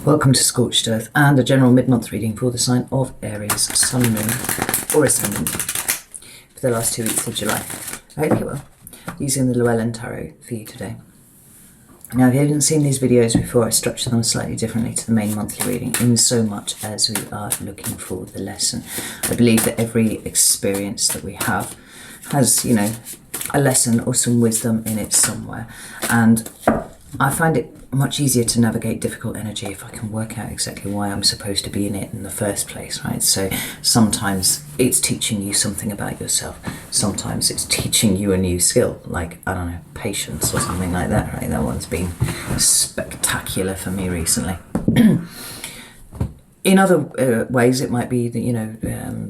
Welcome to Scorched Earth and a general mid-month reading for the sign of Aries, Sun, Moon or Ascendant for the last 2 weeks of July. I hope you're well. Using the Llewellyn Tarot for you today. Now, if you haven't seen these videos before, I structure them slightly differently to the main monthly reading in so much as we are looking for the lesson. I believe that every experience that we have has, a lesson or some wisdom in it somewhere. And I find it much easier to navigate difficult energy if I can work out exactly why I'm supposed to be in it in the first place, right? So sometimes it's teaching you something about yourself. Sometimes it's teaching you a new skill, like, I don't know, patience or something like that, right? That one's been spectacular for me recently. In other ways, it might be that,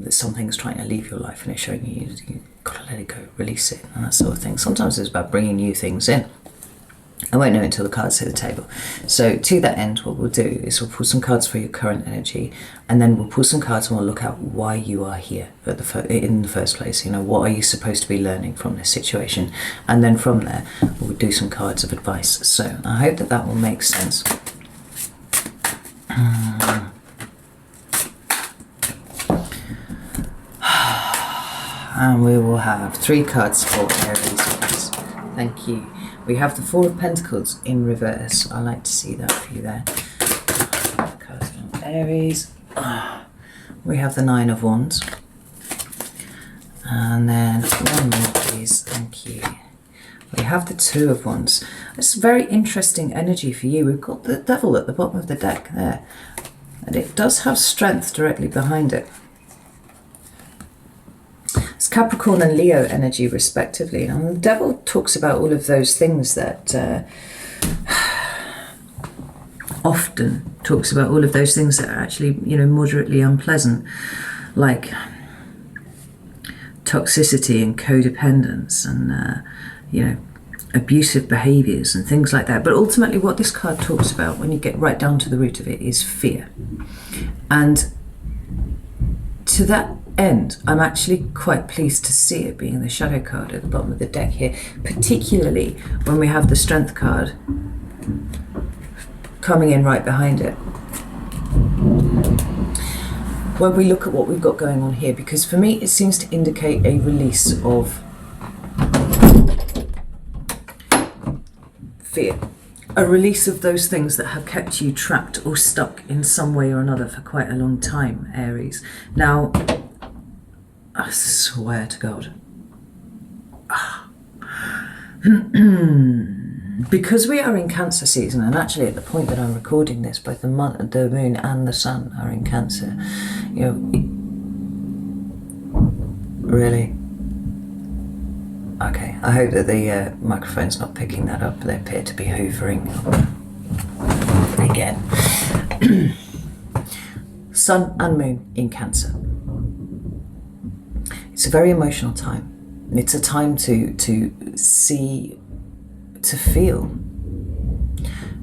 that something's trying to leave your life and it's showing you've got to let it go, release it, and that sort of thing. Sometimes it's about bringing new things in. I won't know until the cards hit the table. So to that end, what we'll do is we'll pull some cards for your current energy, and then we'll pull some cards and we'll look at why you are here in the first place. What are you supposed to be learning from this situation? And then from there, we'll do some cards of advice. So I hope that will make sense. And we will have 3 cards for Aries. Thank you. We have the Four of Pentacles in reverse. I like to see that for you there. Cards from Aries. We have the Nine of Wands. And then one more, please. Thank you. We have the Two of Wands. It's very interesting energy for you. We've got the Devil at the bottom of the deck there. And it does have strength directly behind it. It's Capricorn and Leo energy respectively. And the Devil talks about all of those things that often talks about all of those things that are actually, moderately unpleasant, like toxicity and codependence and, abusive behaviors and things like that. But ultimately what this card talks about, when you get right down to the root of it, is fear. And to that end, I'm actually quite pleased to see it being the shadow card at the bottom of the deck here, particularly when we have the strength card coming in right behind it. When we look at what we've got going on here, because for me it seems to indicate a release of fear. A release of those things that have kept you trapped or stuck in some way or another for quite a long time, Aries. Now, I swear to God. Because we are in Cancer season, and actually at the point that I'm recording this, both the moon and the sun are in Cancer. Really? Okay, I hope that the microphone's not picking that up. They appear to be hoovering again. Sun and moon in Cancer. It's a very emotional time. It's a time to feel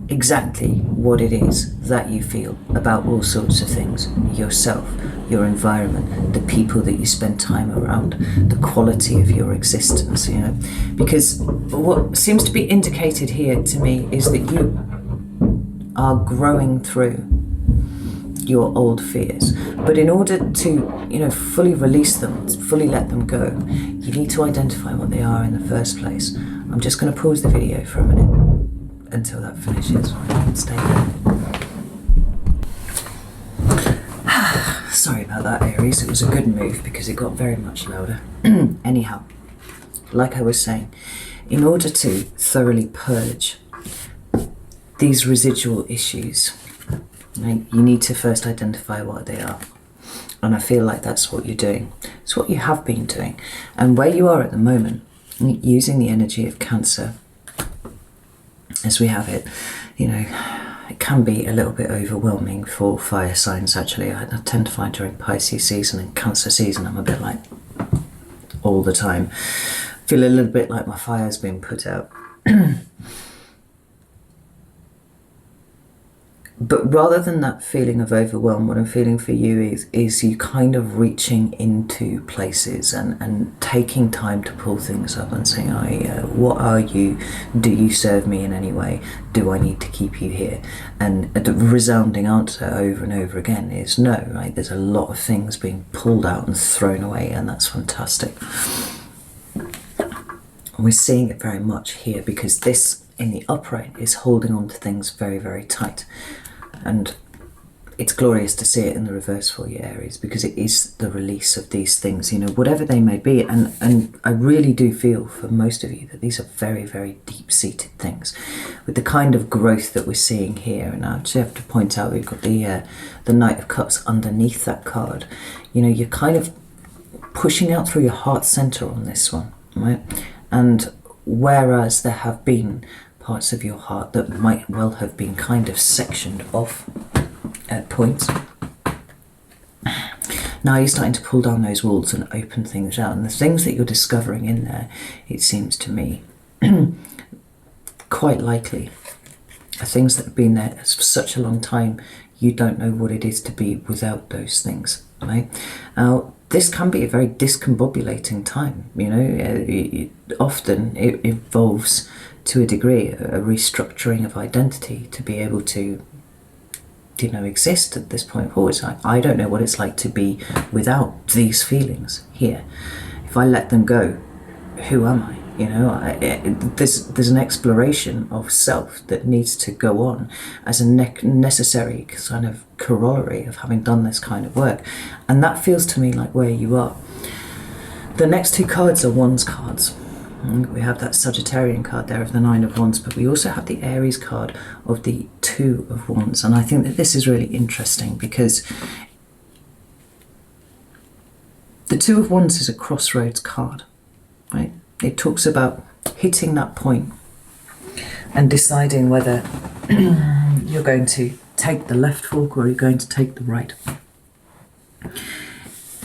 exactly what it is that you feel about all sorts of things. Yourself, your environment, the people that you spend time around, the quality of your existence, Because what seems to be indicated here to me is that you are growing through your old fears. But in order to, fully release them, fully let them go, you need to identify what they are in the first place. I'm just going to pause the video for a minute until that finishes. Stay there. Sorry about that, Aries. It was a good move because it got very much louder. Anyhow, like I was saying, in order to thoroughly purge these residual issues, you need to first identify what they are. And I feel like that's what you're doing. It's what you have been doing. And where you are at the moment, using the energy of Cancer, as we have it, it can be a little bit overwhelming for fire signs, actually. I tend to find during Pisces season and Cancer season, I'm a bit like all the time. Feel a little bit like my fire's been put out. But rather than that feeling of overwhelm, what I'm feeling for you is you kind of reaching into places and taking time to pull things up and saying, what are you? Do you serve me in any way? Do I need to keep you here? And the resounding answer over and over again is no, right? There's a lot of things being pulled out and thrown away, and that's fantastic. We're seeing it very much here because this in the upright is holding on to things very, very tight. And it's glorious to see it in the reverse for you, Aries, because it is the release of these things, you know, whatever they may be. And I really do feel for most of you that these are very, very deep-seated things with the kind of growth that we're seeing here. And I actually have to point out we've got the Knight of Cups underneath that card. You know, you're kind of pushing out through your heart center on this one, right? And whereas there have been parts of your heart that might well have been kind of sectioned off at points, now you're starting to pull down those walls and open things out. And the things that you're discovering in there, it seems to me, quite likely are things that have been there for such a long time, you don't know what it is to be without those things, right? Now, this can be a very discombobulating time, you know. Often it involves, to a degree, a restructuring of identity to be able to, you know, exist at this point forward. So I don't know what it's like to be without these feelings here. If I let them go, who am I? You know, there's an exploration of self that needs to go on as a necessary kind of corollary of having done this kind of work. And that feels to me like where you are. The next two cards are Wands cards. We have that Sagittarian card there of the Nine of Wands, but we also have the Aries card of the Two of Wands. And I think that this is really interesting because the Two of Wands is a crossroads card, right? It talks about hitting that point and deciding whether you're going to take the left fork or you're going to take the right.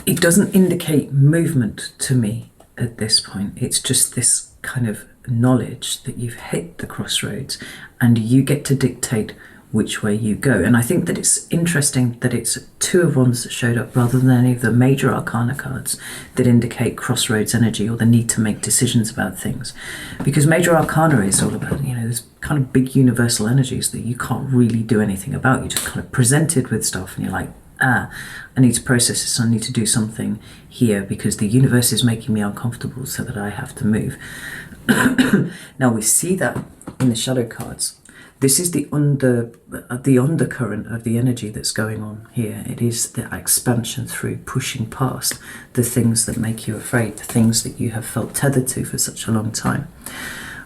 It doesn't indicate movement to me at this point. It's just this kind of knowledge that you've hit the crossroads and you get to dictate which way you go. And I think that it's interesting that it's Two of Wands that showed up rather than any of the major arcana cards that indicate crossroads energy or the need to make decisions about things. Because major arcana is all about, you know, there's kind of big universal energies that you can't really do anything about. You're just kind of presented with stuff and you're like, I need to process this, I need to do something here because the universe is making me uncomfortable so that I have to move. Now we see that in the shadow cards. This is the undercurrent of the energy that's going on here. It is the expansion through pushing past the things that make you afraid, the things that you have felt tethered to for such a long time.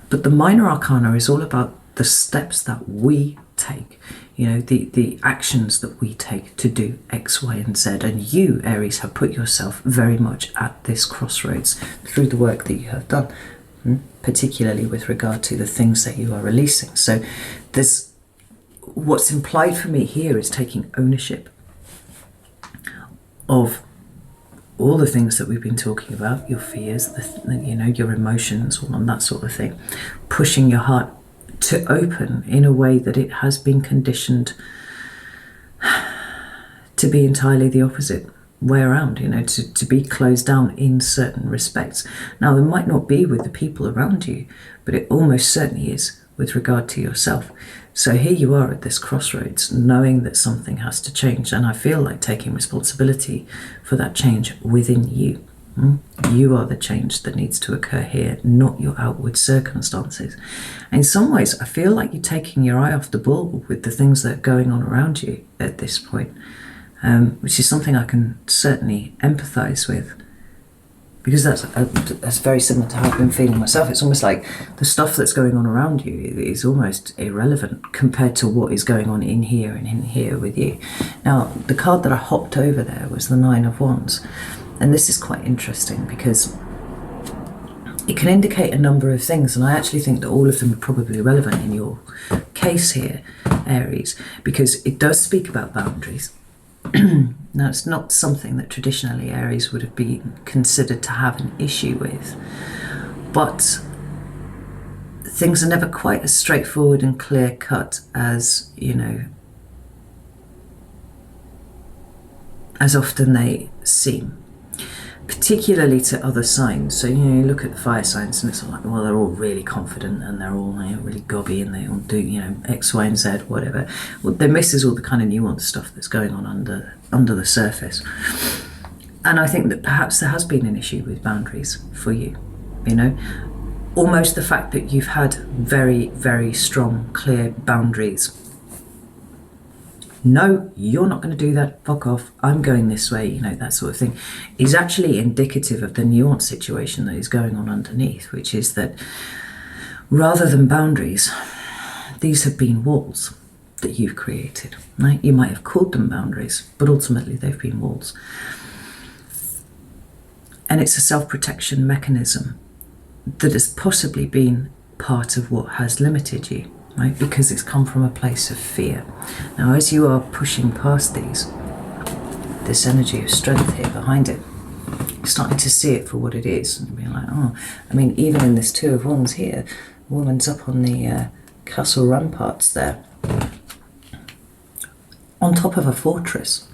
But the minor arcana is all about the steps that we take, you know, the actions that we take to do X, Y, and Z. And you, Aries, have put yourself very much at this crossroads through the work that you have done, particularly with regard to the things that you are releasing. So there's what's implied for me here is taking ownership of all the things that we've been talking about, your fears, you know, your emotions, all on that sort of thing, pushing your heart to open in a way that it has been conditioned to be entirely the opposite way around, you know, to be closed down in certain respects. Now, it might not be with the people around you, but it almost certainly is with regard to yourself. So here you are at this crossroads, knowing that something has to change, and I feel like taking responsibility for that change within you. You are the change that needs to occur here, not your outward circumstances. In some ways, I feel like you're taking your eye off the ball with the things that are going on around you at this point, which is something I can certainly empathise with, because that's very similar to how I've been feeling myself. It's almost like the stuff that's going on around you is almost irrelevant compared to what is going on in here and in here with you. Now, the card that I hopped over there was the Nine of Wands. And this is quite interesting because it can indicate a number of things, and I actually think that all of them are probably relevant in your case here, Aries, because it does speak about boundaries. Now, it's not something that traditionally Aries would have been considered to have an issue with, but things are never quite as straightforward and clear-cut as, you know, as often they seem, particularly to other signs. So, you know, you look at the fire signs and it's like, well, they're all really confident and they're all, you know, really gobby and they all do, you know, X, Y, and Z, whatever. Well, there misses all the kind of nuanced stuff that's going on under the surface. And I think that perhaps there has been an issue with boundaries for you, you know. Almost the fact that you've had very, very strong, clear boundaries. No, you're not going to do that, fuck off, I'm going this way, you know, that sort of thing, is actually indicative of the nuanced situation that is going on underneath, which is that rather than boundaries, these have been walls that you've created, right? You might have called them boundaries, but ultimately they've been walls. And it's a self-protection mechanism that has possibly been part of what has limited you, right? Because it's come from a place of fear. Now, as you are pushing past this energy of strength here behind it, you're starting to see it for what it is and being like, oh, I mean, even in this Two of Wands here, the woman's up on the castle ramparts there, on top of a fortress.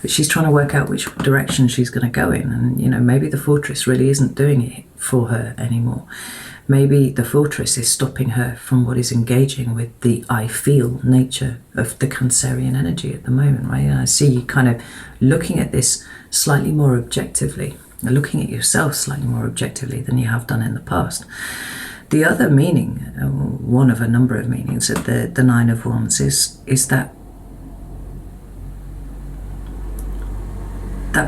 But she's trying to work out which direction she's going to go in, and, you know, maybe the fortress really isn't doing it for her anymore. Maybe the fortress is stopping her from what is engaging with the I feel nature of the Cancerian energy at the moment, right? And I see you kind of looking at this slightly more objectively, looking at yourself slightly more objectively than you have done in the past. The other meaning, one of a number of meanings of the Nine of Wands is that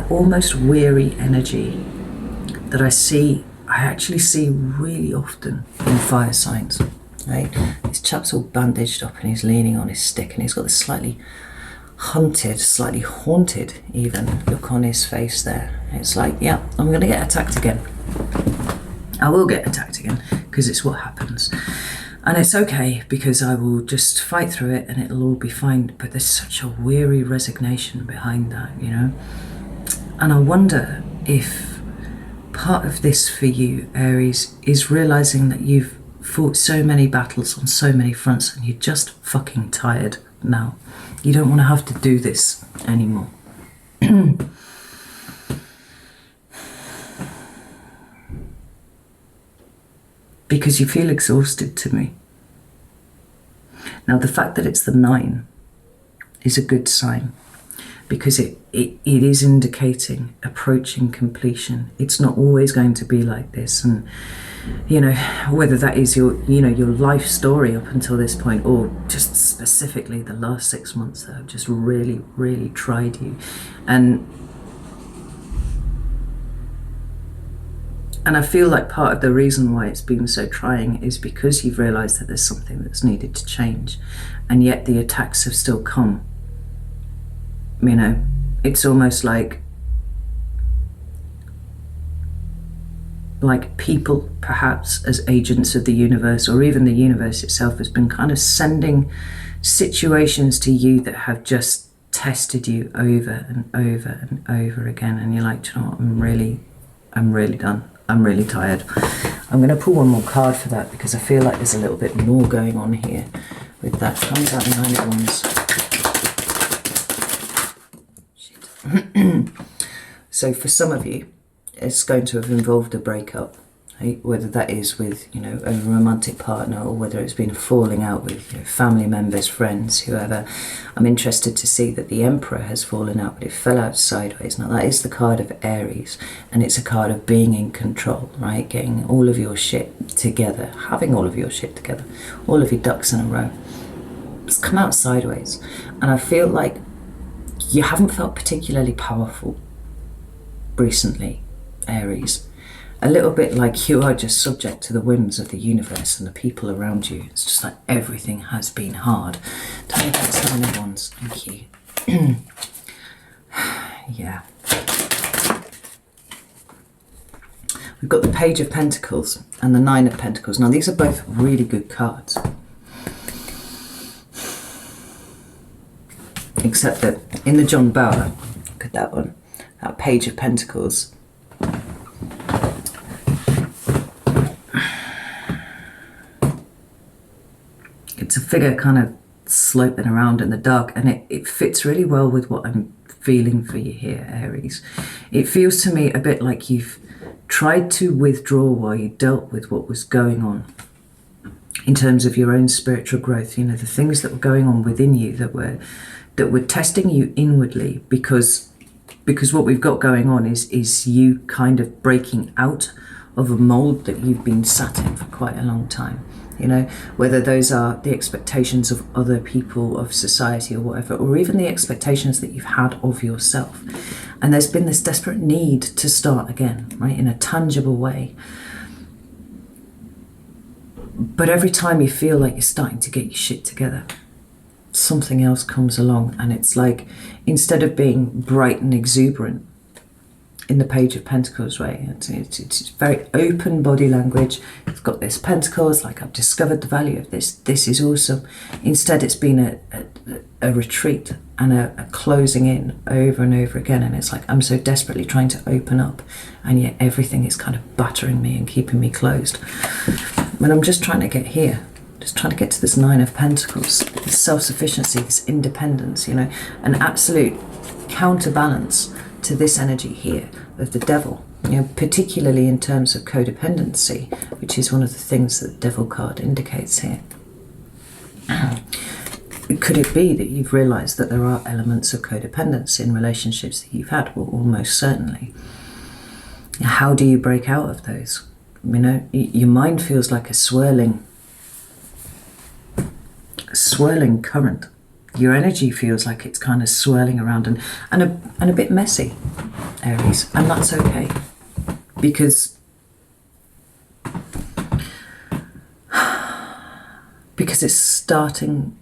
almost weary energy that I actually see really often in fire signs, right? This chap's all bandaged up and he's leaning on his stick and he's got this slightly hunted, slightly haunted even look on his face there. It's like, yeah, I'm going to get attacked again. I will get attacked again because it's what happens. And it's okay because I will just fight through it and it'll all be fine. But there's such a weary resignation behind that, you know? And I wonder if part of this for you, Aries, is realizing that you've fought so many battles on so many fronts and you're just fucking tired now. You don't want to have to do this anymore. Because you feel exhausted to me. Now, the fact that it's the 9 is a good sign, because it is indicating approaching completion. It's not always going to be like this, and, you know, whether that is your life story up until this point, or just specifically the last 6 months that have just really, really tried you. And I feel like part of the reason why it's been so trying is because you've realised that there's something that's needed to change, and yet the attacks have still come. You know, it's almost like people, perhaps as agents of the universe, or even the universe itself, has been kind of sending situations to you that have just tested you over and over and over again. And you're like, do you know what, I'm really done. I'm really tired. I'm going to pull one more card for that because I feel like there's a little bit more going on here with that. Comes out the 9 of Wands. Shit. So for some of you, it's going to have involved a breakup, right? Whether that is with, you know, a romantic partner, or whether it's been a falling out with, you know, family members, friends, whoever. I'm interested to see that the Emperor has fallen out, but it fell out sideways. Now that is the card of Aries, and it's a card of being in control, right? Getting all of your shit together, having all of your shit together, all of your ducks in a row. It's come out sideways, and I feel like you haven't felt particularly powerful recently, Aries. A little bit like you are just subject to the whims of the universe and the people around you. It's just like everything has been hard. Tell me about 9 of Wands. Thank you. Yeah. We've got the Page of Pentacles and the 9 of Pentacles. Now these are both really good cards. Except that in the John Bower, look at that one, that Page of Pentacles, it's a figure kind of sloping around in the dark, and it fits really well with what I'm feeling for you here, Aries. It feels to me a bit like you've tried to withdraw while you dealt with what was going on in terms of your own spiritual growth, you know, the things that were going on within you that were testing you inwardly, because what we've got going on is you kind of breaking out of a mold that you've been sat in for quite a long time. You know, whether those are the expectations of other people, of society or whatever, or even the expectations that you've had of yourself. And there's been this desperate need to start again, right, in a tangible way. But every time you feel like you're starting to get your shit together, something else comes along, and it's like, instead of being bright and exuberant in the Page of Pentacles, right, it's very open body language. It's got this Pentacles, like, I've discovered the value of this is awesome. Instead, it's been a retreat and a closing in over and over again, and it's like, I'm so desperately trying to open up, and yet everything is kind of battering me and keeping me closed. When I'm just trying to get here, just trying to get to this Nine of Pentacles, this self-sufficiency, this independence, you know, an absolute counterbalance to this energy here of the Devil, you know, particularly in terms of codependency, which is one of the things that the Devil card indicates here. Could it be that you've realised that there are elements of codependency in relationships that you've had? Well, almost certainly. How do you break out of those? You know, your mind feels like a swirling current. Your energy feels like it's kind of swirling around and a bit messy, Aries, and that's okay, because it's starting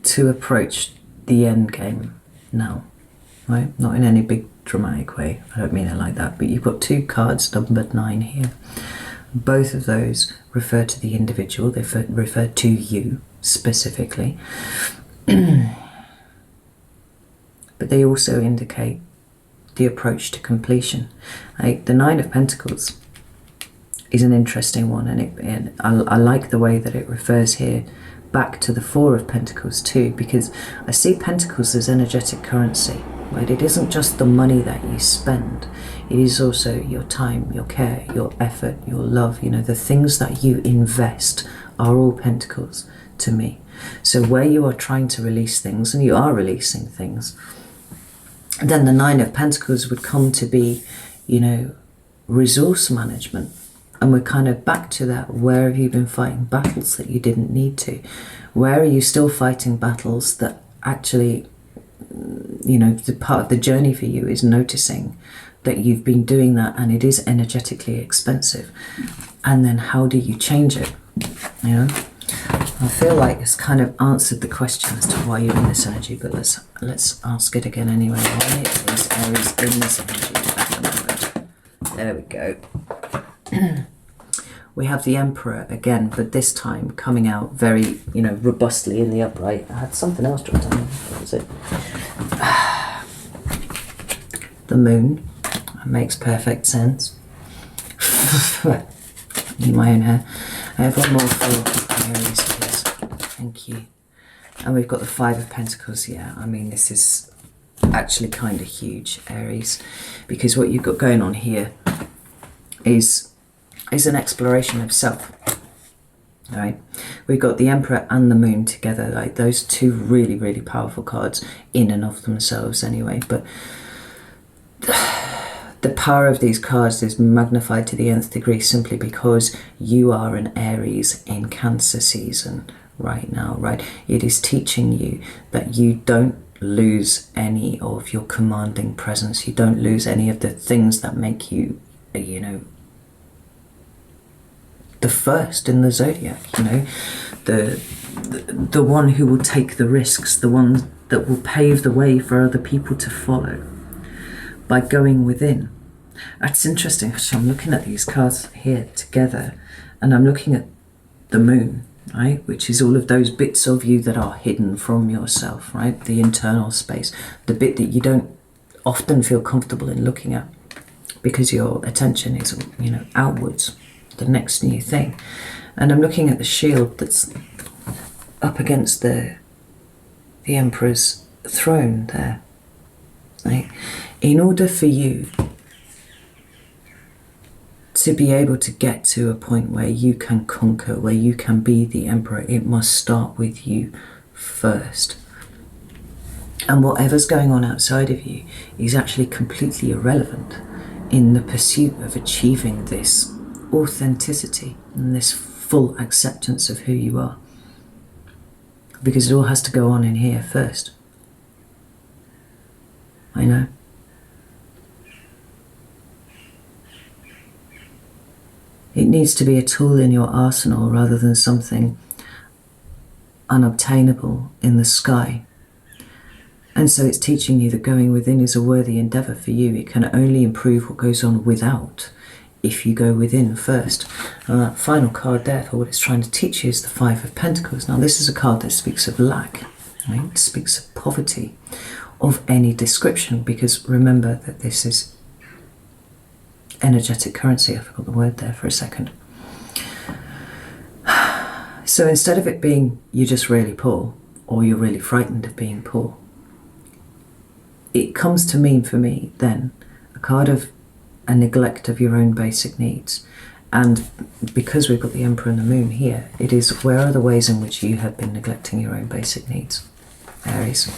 to approach the end game now, right? Not in any big dramatic way, I don't mean it like that, but you've got two cards numbered 9 here. Both of those refer to the individual, they refer to you specifically. But they also indicate the approach to completion. Like, the Nine of Pentacles is an interesting one, and I like the way that it refers here back to the Four of Pentacles too, because I see Pentacles as energetic currency, right? It isn't just the money that you spend, it is also your time, your care, your effort, your love, you know, the things that you invest are all Pentacles to me. So where you are trying to release things, and you are releasing things, then the Nine of Pentacles would come to be, you know, resource management. And we're kind of back to that. Where have you been fighting battles that you didn't need to? Where are you still fighting battles that actually, you know, the part of the journey for you is noticing that you've been doing that and it is energetically expensive. And then how do you change it? You know, I feel like it's kind of answered the question as to why you're in this energy, but let's ask it again anyway. Why is Aries in this energy at the moment? There we go. We have the Emperor again, but this time coming out very, you know, robustly in the upright. I had something else dropped down. What was it? The Moon. That makes perfect sense. In my own hair. I have one more for Aries, please. Thank you. And we've got the Five of Pentacles. Yeah, I mean, this is actually kind of huge, Aries, because what you've got going on here is an exploration of self. All right, we've got the Emperor and the Moon together, like those two really, really powerful cards in and of themselves anyway, but the power of these cards is magnified to the nth degree simply because you are an Aries in Cancer season right now, right? It is teaching you that you don't lose any of your commanding presence. You don't lose any of the things that make you, you know, the first in the zodiac, you know, the one who will take the risks, the one that will pave the way for other people to follow by going within. That's interesting. Actually, I'm looking at these cards here together, and I'm looking at the Moon, right, which is all of those bits of you that are hidden from yourself, right, the internal space, the bit that you don't often feel comfortable in looking at because your attention is, you know, outwards, the next new thing. And I'm looking at the shield that's up against the the Emperor's throne there. Right? In order for you to be able to get to a point where you can conquer, where you can be the Emperor, it must start with you first. And whatever's going on outside of you is actually completely irrelevant in the pursuit of achieving this authenticity and this full acceptance of who you are. Because it all has to go on in here first. I know. It needs to be a tool in your arsenal rather than something unobtainable in the sky. And so it's teaching you that going within is a worthy endeavour for you. It can only improve what goes on without if you go within first. And that final card there for what it's trying to teach you is the Five of Pentacles. Now this is a card that speaks of lack, right? It speaks of poverty of any description, because remember that this is energetic currency. I forgot the word there for a second. So instead of it being you're just really poor or you're really frightened of being poor, it comes to mean for me then a card of a neglect of your own basic needs. And because we've got the Emperor and the Moon here, it is where are the ways in which you have been neglecting your own basic needs, Aries?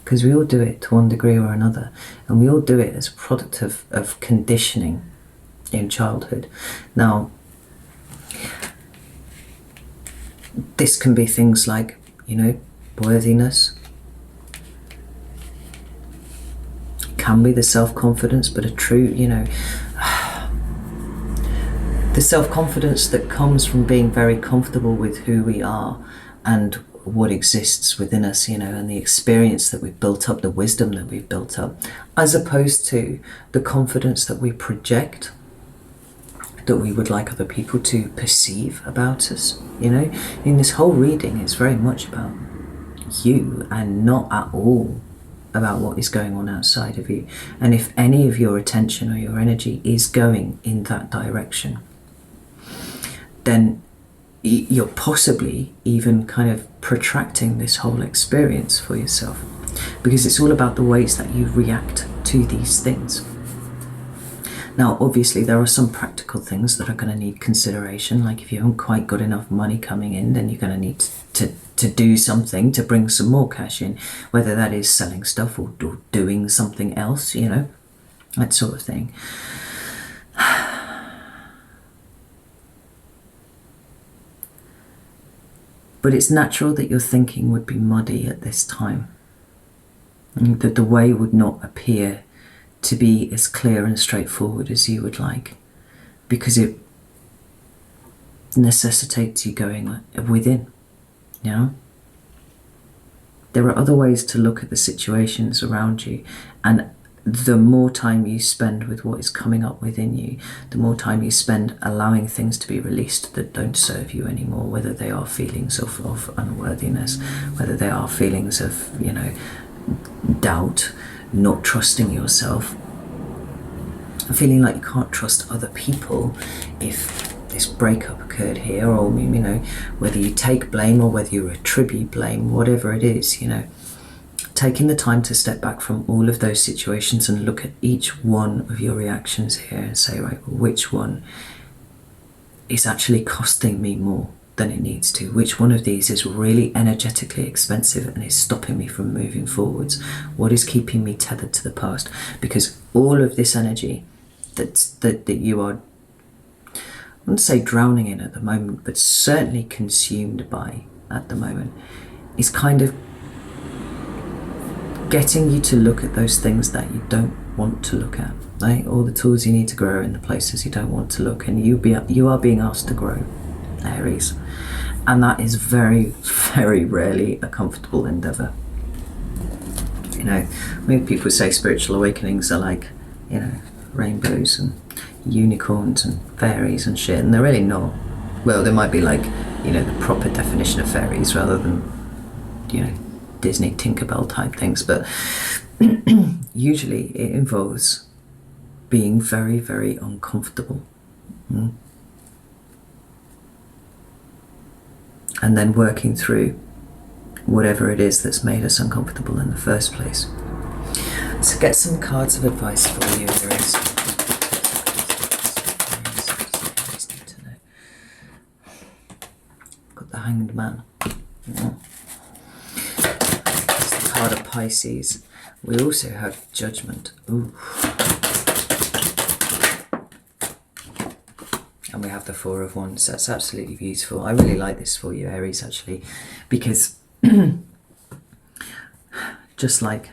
Because we all do it to one degree or another, and we all do it as a product of conditioning in childhood. Now, this can be things like, you know, worthiness. It can be the self-confidence, but a true, you know, the self-confidence that comes from being very comfortable with who we are and what exists within us, you know, and the experience that we've built up, the wisdom that we've built up, as opposed to the confidence that we project, that we would like other people to perceive about us, you know. In this whole reading, it's very much about you and not at all about what is going on outside of you. And if any of your attention or your energy is going in that direction, then you're possibly even kind of protracting this whole experience for yourself, because it's all about the ways that you react to these things. Now, obviously, there are some practical things that are going to need consideration. Like if you haven't quite got enough money coming in, then you're going to need to do something to bring some more cash in, whether that is selling stuff or doing something else, you know, that sort of thing. But it's natural that your thinking would be muddy at this time, and that the way would not appear to be as clear and straightforward as you would like, because it necessitates you going within, you know. There are other ways to look at the situations around you, and the more time you spend with what is coming up within you, the more time you spend allowing things to be released that don't serve you anymore, whether they are feelings of unworthiness, whether they are feelings of, you know, doubt, not trusting yourself, feeling like you can't trust other people if this breakup occurred here, or, you know, whether you take blame or whether you attribute blame, whatever it is, you know, taking the time to step back from all of those situations and look at each one of your reactions here and say, right, which one is actually costing me more than it needs to? Which one of these is really energetically expensive and is stopping me from moving forwards? What is keeping me tethered to the past? Because all of this energy that you are, I wouldn't say drowning in at the moment, but certainly consumed by at the moment, is kind of getting you to look at those things that you don't want to look at, right? All the tools you need to grow in the places you don't want to look, and you are being asked to grow, Aries, and that is very, very rarely a comfortable endeavor. You know, when people say spiritual awakenings are like, you know, rainbows and unicorns and fairies and shit, and they're really not. Well, they might be like, you know, the proper definition of fairies rather than, you know, Disney Tinkerbell type things, but usually it involves being very, very uncomfortable, and then working through whatever it is that's made us uncomfortable in the first place. So get some cards of advice for you, Aries. Got the Hanged Man. Yeah. It's the card of Pisces. We also have Judgment. Ooh. And we have the Four of Wands. That's absolutely beautiful. I really like this for you, Aries, actually, because just like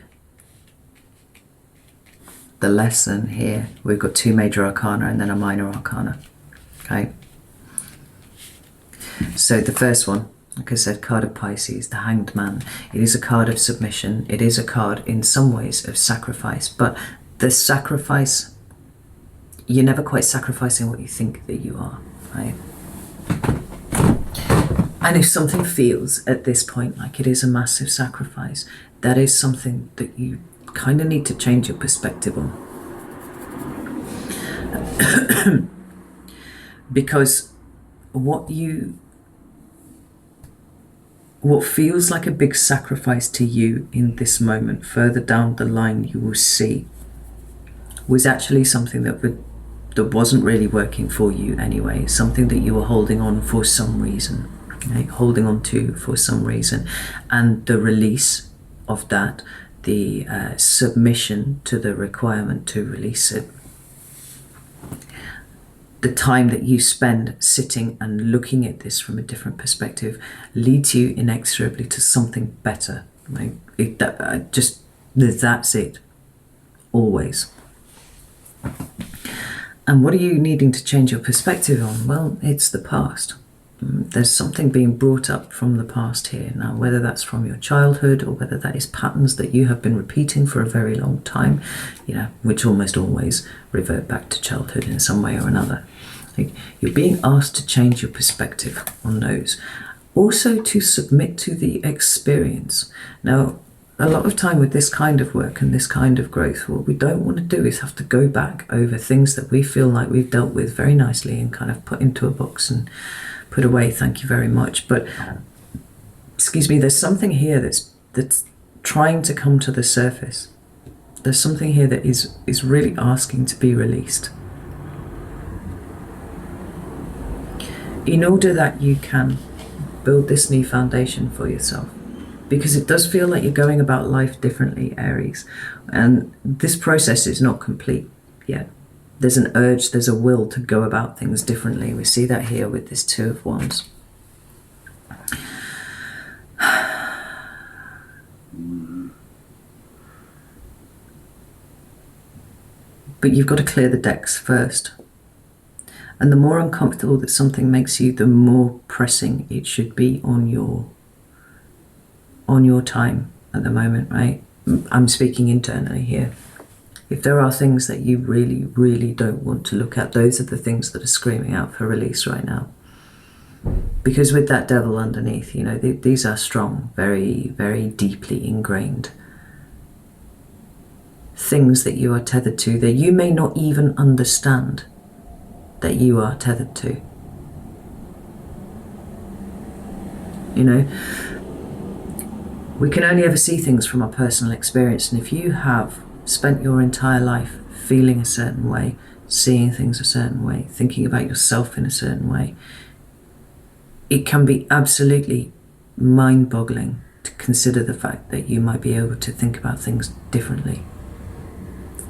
the lesson here, we've got 2 major arcana and then a minor arcana. Okay. So the first one, like I said, card of Pisces, the Hanged Man. It is a card of submission. It is a card in some ways of sacrifice, but the sacrifice, you're never quite sacrificing what you think that you are, right? And if something feels at this point like it is a massive sacrifice, that is something that you kind of need to change your perspective on. Because what feels like a big sacrifice to you in this moment, further down the line you will see, was actually something that wasn't really working for you anyway, something that you were holding on for some reason, okay? Holding on to for some reason. And the release of that, the submission to the requirement to release it, the time that you spend sitting and looking at this from a different perspective leads you inexorably to something better. Right? That's it, always. And what are you needing to change your perspective on? Well, it's the past. There's something being brought up from the past here. Now, whether that's from your childhood or whether that is patterns that you have been repeating for a very long time, which almost always revert back to childhood in some way or another. Like, you're being asked to change your perspective on those. Also to submit to the experience. Now, a lot of time with this kind of work and this kind of growth, what we don't want to do is have to go back over things that we feel like we've dealt with very nicely and kind of put into a box and put away, thank you very much. But, excuse me, there's something here that's trying to come to the surface. There's something here that is really asking to be released. In order that you can build this new foundation for yourself. Because it does feel like you're going about life differently, Aries. And this process is not complete yet. There's an urge, there's a will to go about things differently. We see that here with this Two of Wands. But you've got to clear the decks first. And the more uncomfortable that something makes you, the more pressing it should be on your time at the moment, right? I'm speaking internally here. If there are things that you really, really don't want to look at, those are the things that are screaming out for release right now. Because with that devil underneath, these are strong, very, very deeply ingrained things that you are tethered to, that you may not even understand that you are tethered to. We can only ever see things from our personal experience, and if you have spent your entire life feeling a certain way, seeing things a certain way, thinking about yourself in a certain way, it can be absolutely mind-boggling to consider the fact that you might be able to think about things differently,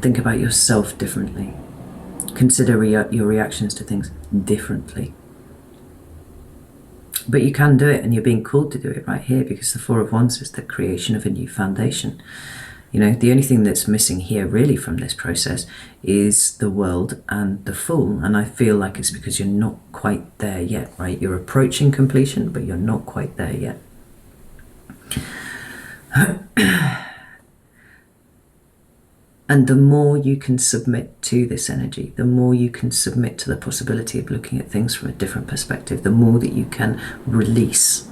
think about yourself differently, consider your reactions to things differently. But you can do it, and you're being called to do it right here, because the Four of Wands is the creation of a new foundation. The only thing that's missing here really from this process is the World and the Fool. And I feel like it's because you're not quite there yet, right? You're approaching completion, but you're not quite there yet. And the more you can submit to this energy, the more you can submit to the possibility of looking at things from a different perspective, the more that you can release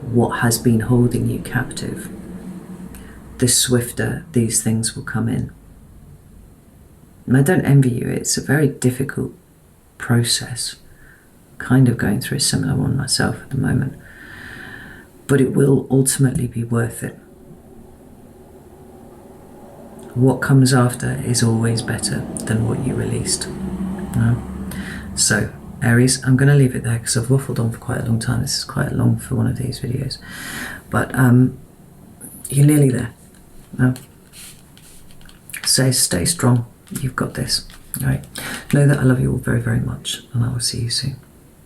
what has been holding you captive, the swifter these things will come in. And I don't envy you. It's a very difficult process. Kind of going through a similar one myself at the moment. but it will ultimately be worth it. What comes after is always better than what you released. So, Aries, I'm going to leave it there because I've waffled on for quite a long time. This is quite long for one of these videos. But you're nearly there. So stay strong. You've got this. All right. Know that I love you all very, very much, and I will see you soon.